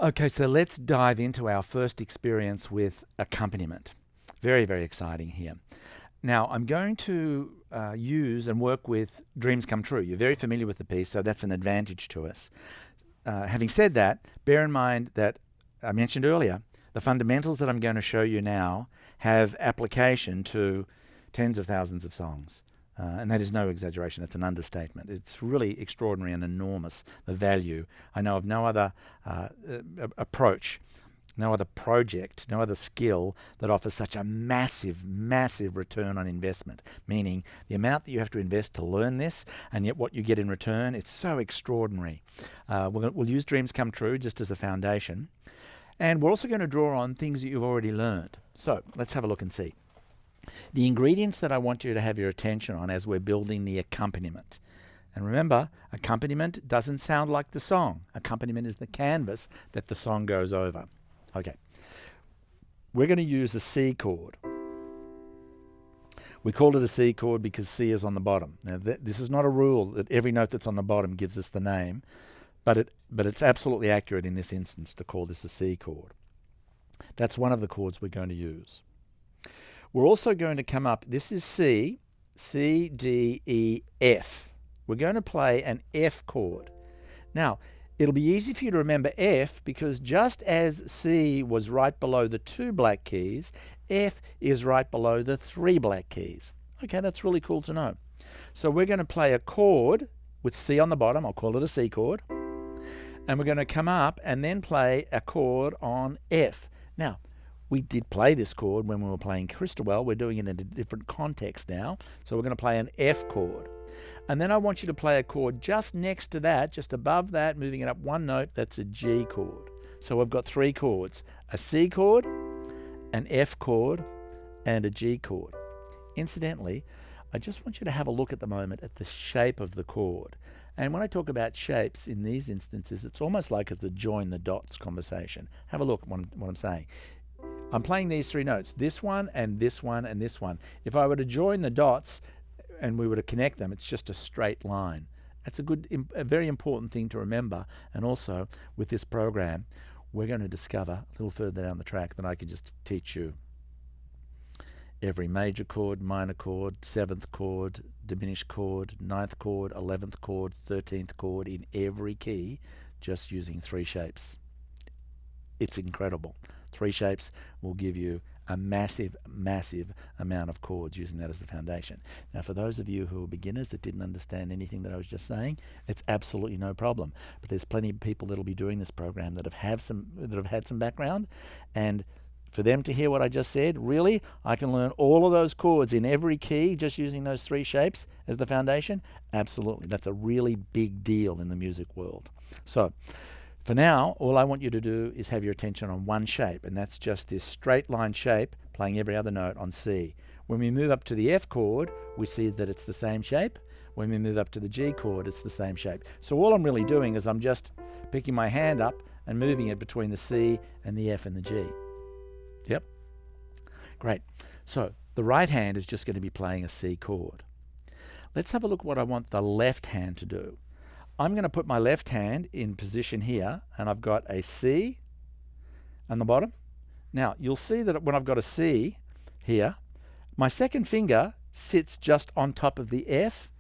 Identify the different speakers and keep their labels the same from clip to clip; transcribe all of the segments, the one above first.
Speaker 1: Okay, so let's dive into our first experience with accompaniment. Very, very exciting here. Now, I'm going to use and work with Dreams Come True. You're very familiar with the piece, so that's an advantage to us. Having said that, bear in mind that I mentioned earlier, the fundamentals that I'm going to show you now have application to tens of thousands of songs. And that is no exaggeration, that's an understatement. It's really extraordinary and enormous, the value. I know of no other approach, no other project, no other skill that offers such a massive, massive return on investment. Meaning the amount that you have to invest to learn this, and yet what you get in return, it's so extraordinary. We'll use Dreams Come True just as a foundation. And we're also going to draw on things that you've already learned. So let's have a look and see. The ingredients that I want you to have your attention on as we're building the accompaniment. And remember, accompaniment doesn't sound like the song. Accompaniment is the canvas that the song goes over. Okay. We're going to use a C chord. We call it a C chord because C is on the bottom. Now, this is not a rule that every note that's on the bottom gives us the name, but it's absolutely accurate in this instance to call this a C chord. That's one of the chords we're going to use. We're also going to come up, this is C, C, D, E, F. We're going to play an F chord. Now, it'll be easy for you to remember F because just as C was right below the 2 black keys, F is right below the 3 black keys. Okay, that's really cool to know. So we're going to play a chord with C on the bottom, I'll call it a C chord, and we're going to come up and then play a chord on F. Now, we did play this chord when we were playing Christowell. We're doing it in a different context now. So we're going to play an F chord. And then I want you to play a chord just next to that, just above that, moving it up one note. That's a G chord. So we've got 3 chords. A C chord, an F chord, and a G chord. Incidentally, I just want you to have a look at the moment at the shape of the chord. And when I talk about shapes in these instances, it's almost like it's a join the dots conversation. Have a look at what I'm saying. I'm playing these 3 notes, this one and this one and this one. If I were to join the dots and we were to connect them, it's just a straight line. That's a very important thing to remember. And also with this program, we're going to discover a little further down the track that I could just teach you every major chord, minor chord, 7th chord, diminished chord, 9th chord, 11th chord, 13th chord in every key, just using 3 shapes. It's incredible. 3 shapes will give you a massive, massive amount of chords using that as the foundation. Now, for those of you who are beginners that didn't understand anything that I was just saying, it's absolutely no problem. But there's plenty of people that will be doing this program that have had some background, and for them to hear what I just said, really, I can learn all of those chords in every key just using those 3 shapes as the foundation? Absolutely. That's a really big deal in the music world. So, for now, all I want you to do is have your attention on one shape, and that's just this straight line shape playing every other note on C. When we move up to the F chord, we see that it's the same shape. When we move up to the G chord, it's the same shape. So all I'm really doing is I'm just picking my hand up and moving it between the C and the F and the G. Yep. Great. So the right hand is just going to be playing a C chord. Let's have a look at what I want the left hand to do. I'm going to put my left hand in position here, and I've got a C on the bottom. Now, you'll see that when I've got a C here, my second finger sits just on top of the F.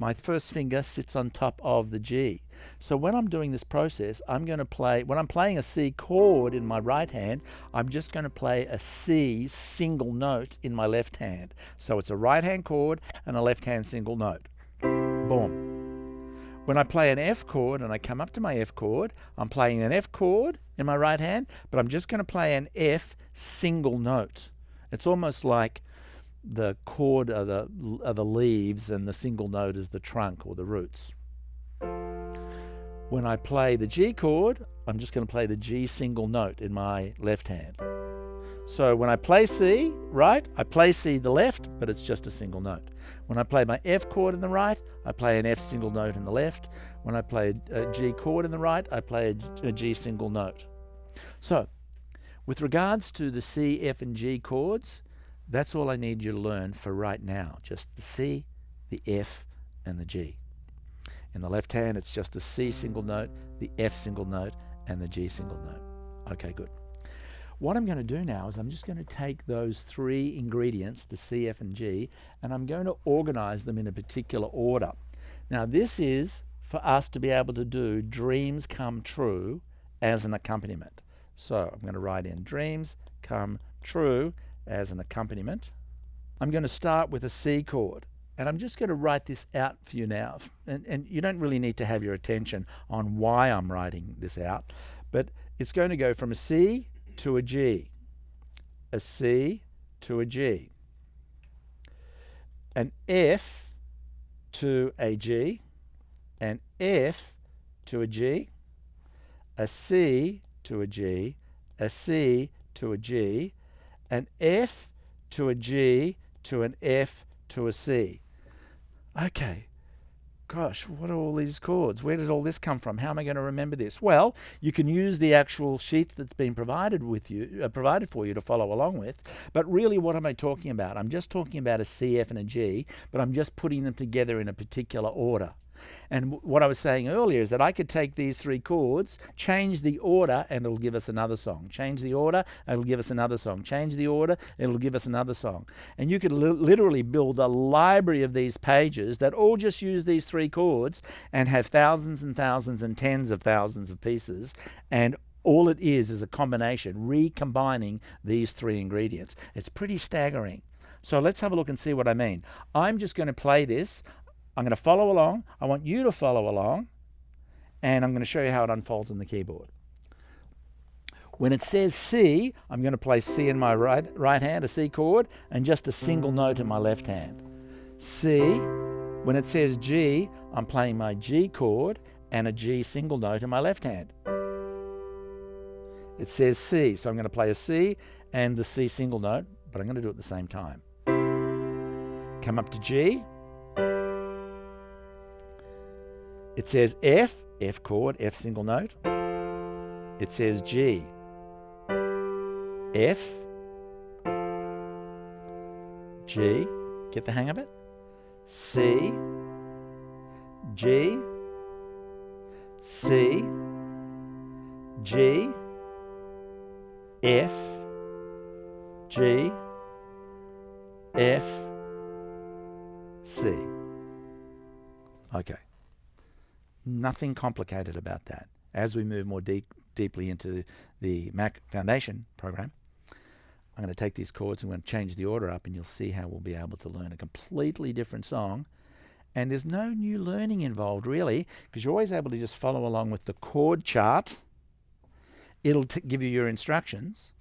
Speaker 1: My first finger sits on top of the G. So when I'm doing this process, when I'm playing a C chord in my right hand, I'm just going to play a C single note in my left hand. So it's a right hand chord and a left hand single note. Boom. When I play an F chord and I come up to my F chord, I'm playing an F chord in my right hand, but I'm just going to play an F single note. It's almost like the chord are the leaves and the single note is the trunk or the roots. When I play the G chord, I'm just going to play the G single note in my left hand. So when I play C, right, I play C the left, but it's just a single note. When I play my F chord in the right, I play an F single note in the left. When I play a G chord in the right, I play a G single note. So, with regards to the C, F, and G chords, that's all I need you to learn for right now. Just the C, the F, and the G. In the left hand, it's just the C single note, the F single note, and the G single note. Okay, good. What I'm going to do now is I'm just going to take those three ingredients, the C, F, and G, and I'm going to organize them in a particular order. Now, this is for us to be able to do Dreams Come True as an accompaniment. So I'm going to write in Dreams Come True as an accompaniment. I'm going to start with a C chord, and I'm just going to write this out for you now. And you don't really need to have your attention on why I'm writing this out, but it's going to go from a C to a G, a C to a G, an F to a G, an F to a G, a C to a G, a C to a G, an F to a G to an F to a C. Okay. Gosh, what are all these chords? Where did all this come from? How am I going to remember this? Well, you can use the actual sheets that's been provided for you to follow along with. But really, what am I talking about? I'm just talking about a C, F, and a G, but I'm just putting them together in a particular order. And what I was saying earlier is that I could take these three chords, change the order, and it'll give us another song. Change the order, and it'll give us another song. Change the order, it'll give us another song. And you could literally build a library of these pages that all just use these three chords and have thousands and thousands and tens of thousands of pieces. And all it is a combination, recombining these three ingredients. It's pretty staggering. So let's have a look and see what I mean. I'm just going to play this. I'm going to follow along. I want you to follow along, and I'm going to show you how it unfolds on the keyboard. When it says C, I'm going to play C in my right hand, a C chord, and just a single note in my left hand. C. When it says G, I'm playing my G chord and a G single note in my left hand. It says C, so I'm going to play a C and the C single note, but I'm going to do it at the same time. Come up to G. It says F, F chord, F single note. It says G, F, G, get the hang of it? C, G, C, G, F, G, F, C. Okay. Nothing complicated about that. As we move more deeply into the Mac Foundation program, I'm going to take these chords and I'm going to change the order up, and you'll see how we'll be able to learn a completely different song. And there's no new learning involved, really, because you're always able to just follow along with the chord chart. It'll give you your instructions,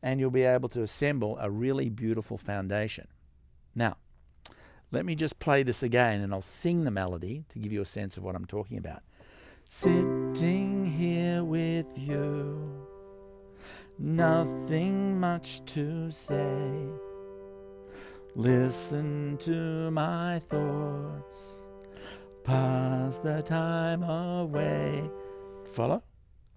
Speaker 1: and you'll be able to assemble a really beautiful foundation. Now, let me just play this again, and I'll sing the melody to give you a sense of what I'm talking about. Sitting here with you, nothing much to say. Listen to my thoughts, pass the time away. Follow?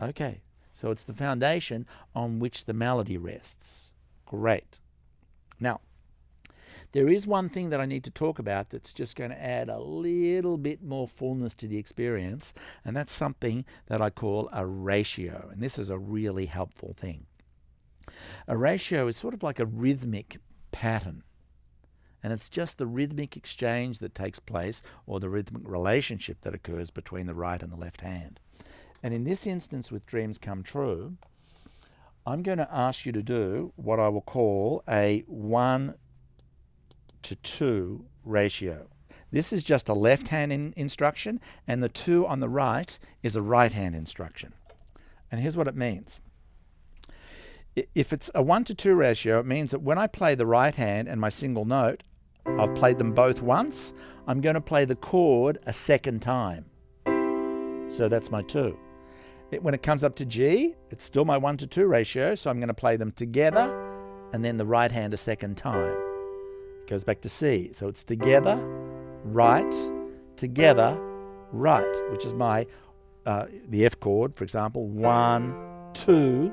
Speaker 1: Okay, so it's the foundation on which the melody rests. Great. Now, there is one thing that I need to talk about that's just going to add a little bit more fullness to the experience, and that's something that I call a ratio, and this is a really helpful thing. A ratio is sort of like a rhythmic pattern, and it's just the rhythmic exchange that takes place, or the rhythmic relationship that occurs between the right and the left hand. And in this instance with Dreams Come True, I'm going to ask you to do what I will call a 1 to 2 ratio. This is just a left-hand instruction, and the 2 on the right is a right-hand instruction. And here's what it means. If it's a 1 to 2 ratio, it means that when I play the right hand and my single note, I've played them both once, I'm going to play the chord a second time. So that's my 2. When it comes up to G, it's still my 1 to 2 ratio, so I'm going to play them together and then the right hand a second time. Goes back to C. So it's together, right, which is my, the F chord, for example, 1, 2,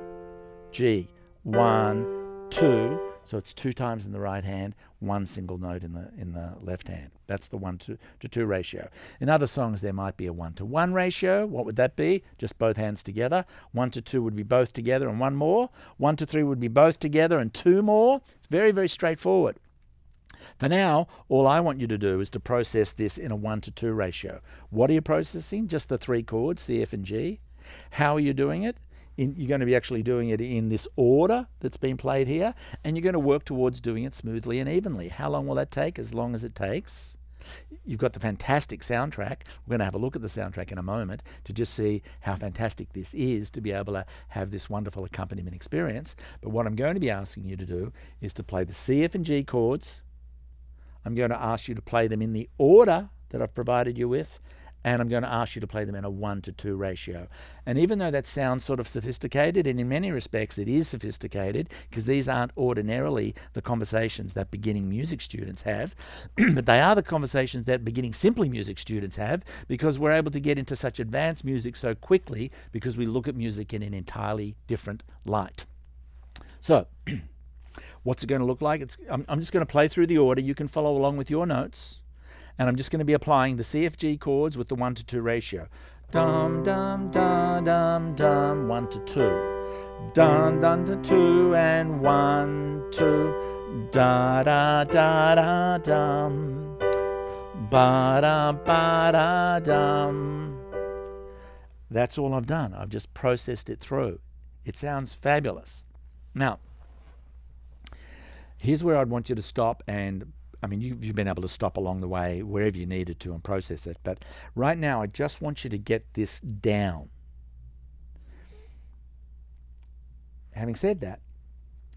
Speaker 1: G, 1, 2, So it's 2 times in the right hand, 1 single note in the left hand. That's the 1 to 2 ratio. In other songs, there might be a 1 to 1 ratio. What would that be? Just both hands together. 1 to 2 would be both together and 1 more. 1 to 3 would be both together and 2 more. It's very, very straightforward. For now, all I want you to do is to process this in a 1 to 2 ratio. What are you processing? Just the 3 chords, C, F, and G. How are you doing it? You're going to be actually doing it in this order that's been played here, and you're going to work towards doing it smoothly and evenly. How long will that take? As long as it takes. You've got the fantastic soundtrack. We're going to have a look at the soundtrack in a moment to just see how fantastic this is to be able to have this wonderful accompaniment experience. But what I'm going to be asking you to do is to play the C, F, and G chords. I'm going to ask you to play them in the order that I've provided you with, and I'm going to ask you to play them in a 1 to 2 ratio. And even though that sounds sort of sophisticated, and in many respects it is sophisticated, because these aren't ordinarily the conversations that beginning music students have, but they are the conversations that beginning simply music students have, because we're able to get into such advanced music so quickly because we look at music in an entirely different light. So, what's it going to look like? I'm just going to play through the order. You can follow along with your notes. And I'm just going to be applying the CFG chords with the 1 to 2 ratio. Dum, dum, da, dum, dum, 1 to 2. Dum, dum, to 2, and 1, 2. Da, da, da, da, dum. Ba, da, ba, da, dum. That's all I've done. I've just processed it through. It sounds fabulous. Now, here's where I'd want you to stop, and I mean, you've been able to stop along the way wherever you needed to and process it. But right now, I just want you to get this down. Having said that,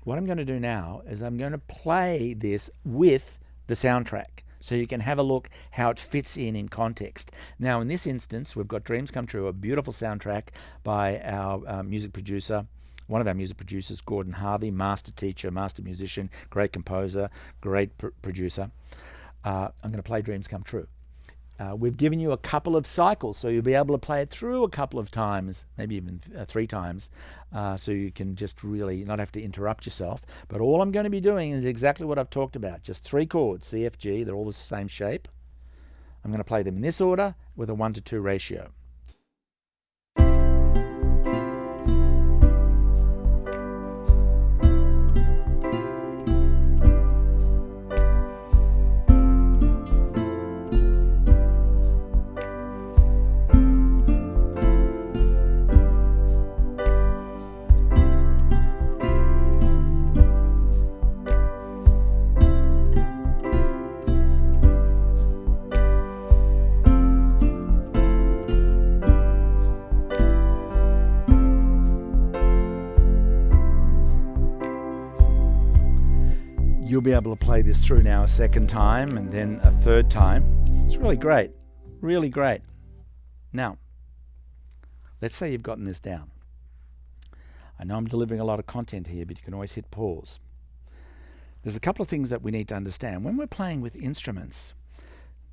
Speaker 1: what I'm going to do now is I'm going to play this with the soundtrack so you can have a look how it fits in context. Now, in this instance, we've got Dreams Come True, a beautiful soundtrack by our music producer, one of our music producers, Gordon Harvey, master teacher, master musician, great composer, great producer. I'm going to play Dreams Come True. We've given you a couple of cycles, so you'll be able to play it through a couple of times, maybe even 3 times, so you can just really not have to interrupt yourself. But all I'm going to be doing is exactly what I've talked about, just 3 chords, C, F, G, they're all the same shape. I'm going to play them in this order with a 1 to 2 ratio. You'll be able to play this through now a 2nd time and then a 3rd time. It's really great, really great. Now, let's say you've gotten this down. I know I'm delivering a lot of content here, but you can always hit pause. There's a couple of things that we need to understand. When we're playing with instruments,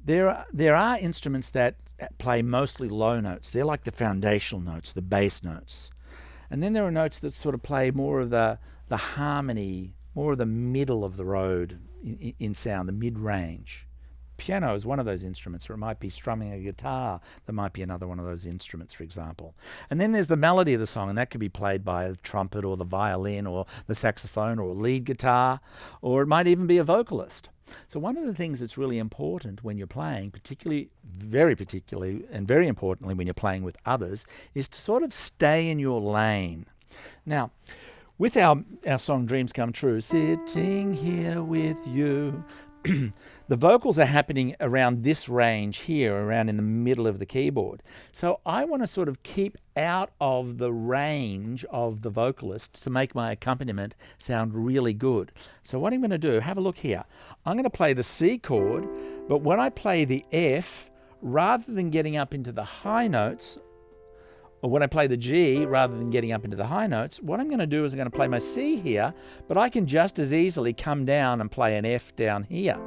Speaker 1: there are instruments that play mostly low notes. They're like the foundational notes, the bass notes. And then there are notes that sort of play more of the harmony, more of the middle of the road in sound, the mid-range. Piano is one of those instruments, or it might be strumming a guitar. That might be another one of those instruments, for example. And then there's the melody of the song, and that could be played by a trumpet or the violin or the saxophone or a lead guitar, or it might even be a vocalist. So one of the things that's really important when you're playing, very particularly, and very importantly when you're playing with others, is to sort of stay in your lane. Now, with our song Dreams Come True, sitting here with you, the vocals are happening around this range here, around in the middle of the keyboard. So I want to sort of keep out of the range of the vocalist to make my accompaniment sound really good. So what I'm going to do, have a look here. I'm going to play the C chord, but when I play the F, rather than getting up into the high notes, or when I play the G, rather than getting up into the high notes, what I'm going to do is I'm going to play my C here, but I can just as easily come down and play an F down here.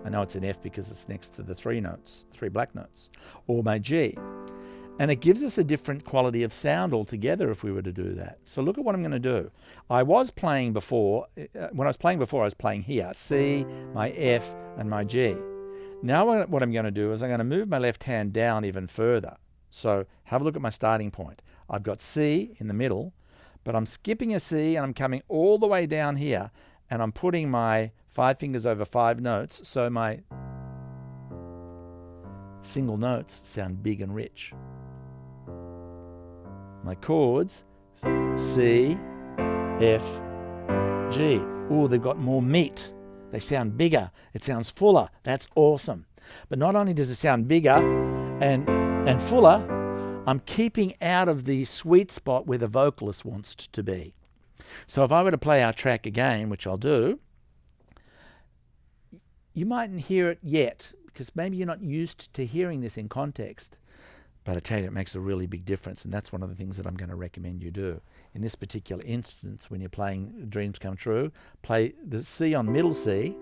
Speaker 1: I know it's an F because it's next to the 3 notes, 3 black notes, or my G. And it gives us a different quality of sound altogether if we were to do that. So look at what I'm going to do. I was playing before, when I was playing before, I was playing here, C, my F, and my G. Now what I'm going to do is I'm going to move my left hand down even further. So have a look at my starting point. I've got C in the middle, but I'm skipping a C and I'm coming all the way down here, and I'm putting my 5 fingers over 5 notes, so my single notes sound big and rich. My chords, C, F, G. Oh, they've got more meat. They sound bigger. It sounds fuller. That's awesome. But not only does it sound bigger and fuller, I'm keeping out of the sweet spot where the vocalist wants to be. So if I were to play our track again, which I'll do, you mightn't hear it yet because maybe you're not used to hearing this in context. But I tell you, it makes a really big difference, and that's one of the things that I'm going to recommend you do. In this particular instance, when you're playing Dreams Come True, play the C on middle C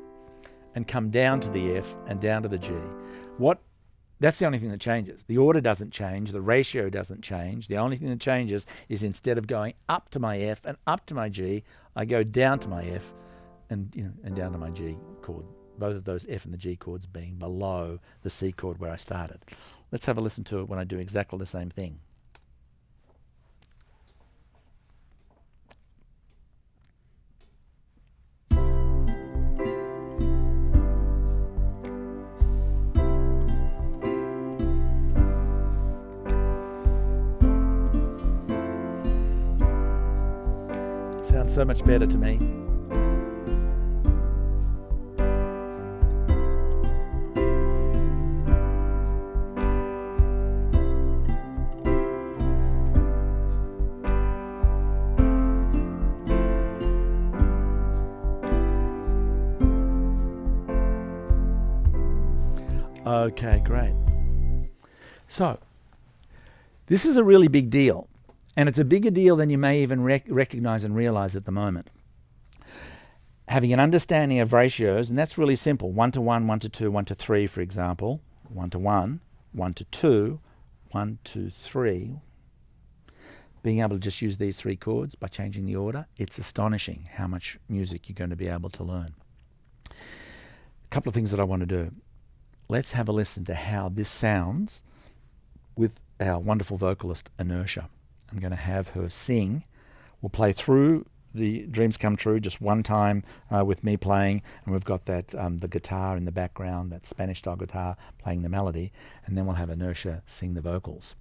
Speaker 1: and come down to the F and down to the G. That's the only thing that changes. The order doesn't change, the ratio doesn't change. The only thing that changes is instead of going up to my F and up to my G, I go down to my F and down to my G chord. Both of those F and the G chords being below the C chord where I started. Let's have a listen to it when I do exactly the same thing. Sounds so much better to me. Okay, great. So, this is a really big deal, and it's a bigger deal than you may even recognize and realize at the moment. Having an understanding of ratios, and that's really simple. 1 to 1, 1 to 2, 1 to 3, for example. 1 to 1, 1 to 2, 1 to 3. Being able to just use these 3 chords by changing the order, it's astonishing how much music you're going to be able to learn. A couple of things that I want to do. Let's have a listen to how this sounds with our wonderful vocalist, Inertia. I'm going to have her sing. We'll play through the Dreams Come True just one time with me playing, and we've got that the guitar in the background, that Spanish-style guitar playing the melody, and then we'll have Inertia sing the vocals.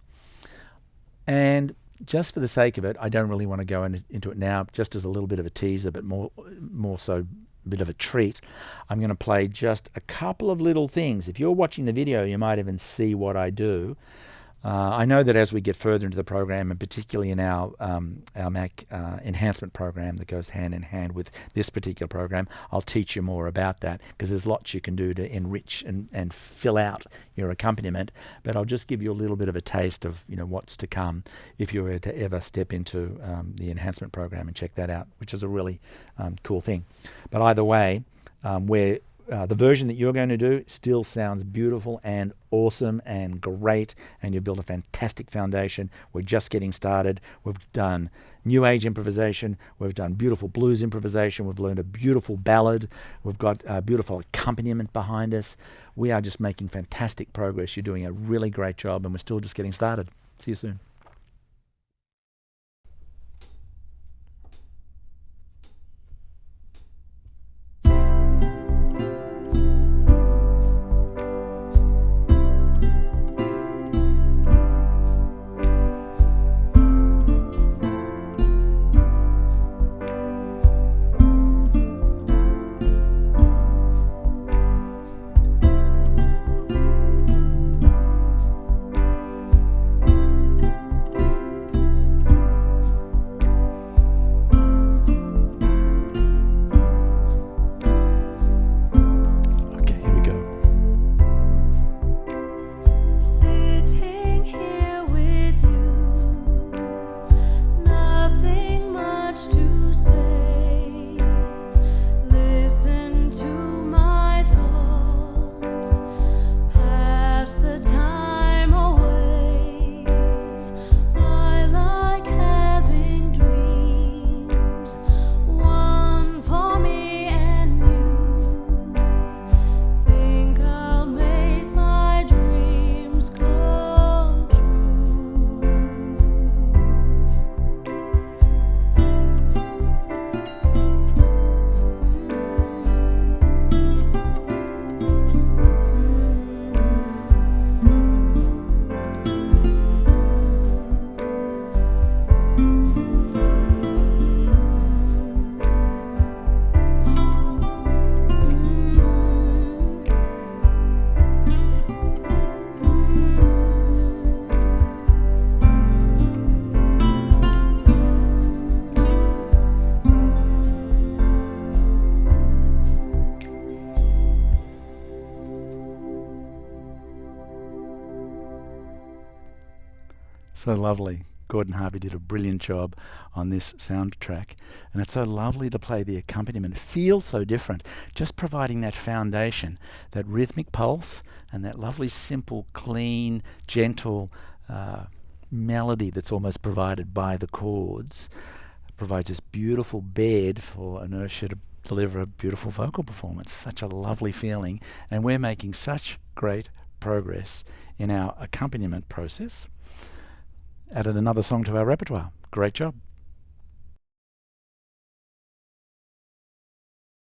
Speaker 1: And just for the sake of it, I don't really want to go into it now, just as a little bit of a teaser, but more so a bit of a treat. I'm going to play just a couple of little things. If you're watching the video, you might even see what I do. I know that as we get further into the program, and particularly in our Mac enhancement program that goes hand in hand with this particular program, I'll teach you more about that, because there's lots you can do to enrich and fill out your accompaniment. But I'll just give you a little bit of a taste of what's to come if you were to ever step into the enhancement program and check that out, which is a really cool thing. But either way, the version that you're going to do still sounds beautiful and awesome and great, and you've built a fantastic foundation. We're just getting started. We've done New Age improvisation. We've done beautiful blues improvisation. We've learned a beautiful ballad. We've got a beautiful accompaniment behind us. We are just making fantastic progress. You're doing a really great job, and we're still just getting started. See you soon. So lovely. Gordon Harvey did a brilliant job on this soundtrack, and it's so lovely to play the accompaniment. It feels so different, just providing that foundation, that rhythmic pulse, and that lovely, simple, clean, gentle melody that's almost provided by the chords, provides this beautiful bed for Inertia to deliver a beautiful vocal performance. Such a lovely feeling, and we're making such great progress in our accompaniment process. Added another song to our repertoire. Great job.